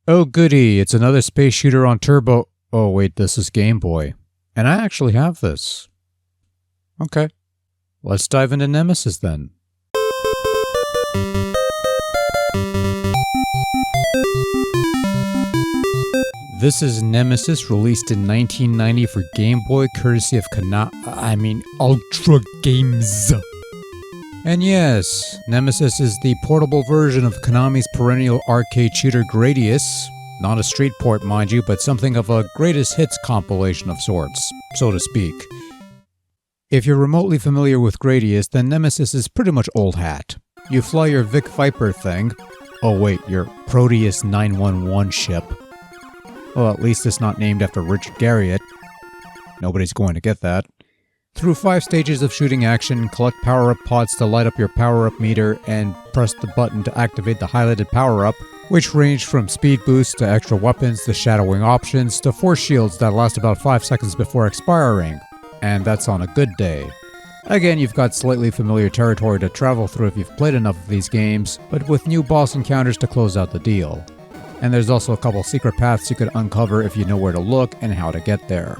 Oh goody, it's another space shooter on Turbo. Oh wait, this is Game Boy. And I actually have this. Okay, let's dive into Nemesis then. This is Nemesis, released in 1990 for Game Boy, courtesy of Ultra Games. And yes, Nemesis is the portable version of Konami's perennial arcade shooter Gradius. Not a street port, mind you, but something of a greatest hits compilation of sorts, so to speak. If you're remotely familiar with Gradius, then Nemesis is pretty much old hat. You fly your Vic Viper thing. Oh wait, your Proteus 911 ship. Well, at least it's not named after Richard Garriott. Nobody's going to get that. Through 5 stages of shooting action, collect power-up pods to light up your power-up meter, and press the button to activate the highlighted power-up, which range from speed boosts to extra weapons to shadowing options to force shields that last about 5 seconds before expiring. And that's on a good day. Again, you've got slightly familiar territory to travel through if you've played enough of these games, but with new boss encounters to close out the deal. And there's also a couple secret paths you could uncover if you know where to look and how to get there.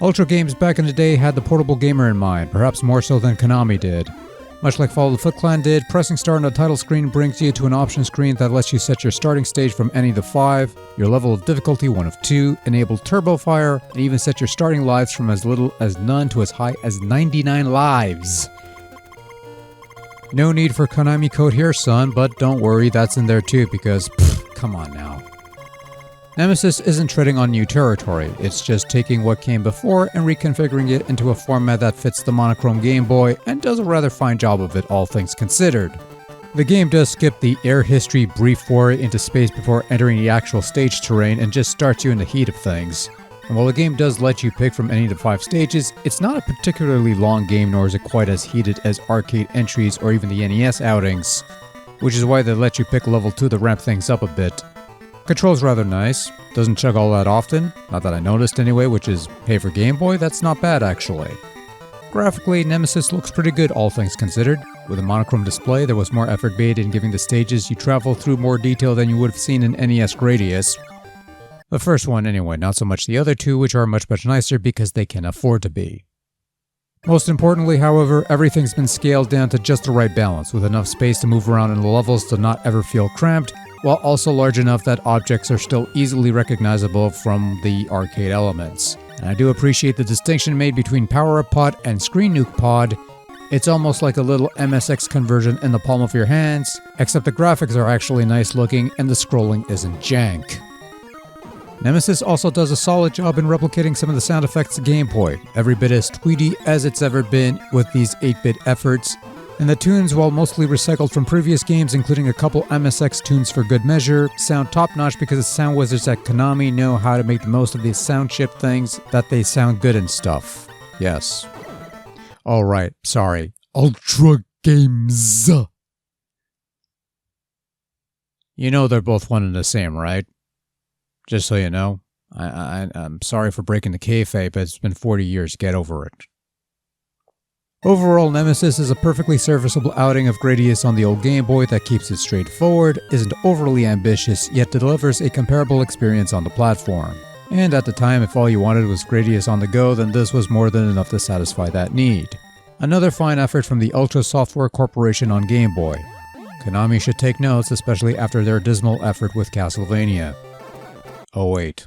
Ultra Games back in the day had the portable gamer in mind, perhaps more so than Konami did. Much like Follow the Foot Clan did, pressing start on the title screen brings you to an option screen that lets you set your starting stage from any of the 5, your level of difficulty 1 of 2, enable turbo fire, and even set your starting lives from as little as none to as high as 99 lives. No need for Konami code here, son, but don't worry, that's in there too because, come on now. Nemesis isn't treading on new territory, it's just taking what came before and reconfiguring it into a format that fits the monochrome Game Boy and does a rather fine job of it, all things considered. The game does skip the air history brief foray into space before entering the actual stage terrain and just starts you in the heat of things. And while the game does let you pick from any of the 5 stages, it's not a particularly long game, nor is it quite as heated as arcade entries or even the NES outings, which is why they let you pick level 2 to ramp things up a bit. Control's rather nice, doesn't chug all that often, not that I noticed anyway, which is, hey, for Game Boy, that's not bad actually. Graphically, Nemesis looks pretty good all things considered. With a monochrome display, there was more effort made in giving the stages you travel through more detail than you would have seen in NES Gradius. The first one anyway, not so much the other 2, which are much nicer because they can afford to be. Most importantly, however, everything's been scaled down to just the right balance, with enough space to move around in the levels to not ever feel cramped, while also large enough that objects are still easily recognizable from the arcade elements. And I do appreciate the distinction made between power-up pod and screen nuke pod. It's almost like a little MSX conversion in the palm of your hands, except the graphics are actually nice looking and the scrolling isn't jank. Nemesis also does a solid job in replicating some of the sound effects of Game Boy, every bit as tweety as it's ever been with these 8-bit efforts. And the tunes, while mostly recycled from previous games, including a couple MSX tunes for good measure, sound top-notch because the sound wizards at Konami know how to make the most of these sound chip things, that they sound good and stuff. Yes. Alright, sorry. Ultra Games. You know they're both one and the same, right? Just so you know. I'm sorry for breaking the kayfabe, but it's been 40 years, get over it. Overall, Nemesis is a perfectly serviceable outing of Gradius on the old Game Boy that keeps it straightforward, isn't overly ambitious, yet delivers a comparable experience on the platform. And at the time, if all you wanted was Gradius on the go, then this was more than enough to satisfy that need. Another fine effort from the Ultra Software Corporation on Game Boy. Konami should take notes, especially after their dismal effort with Castlevania. Oh wait,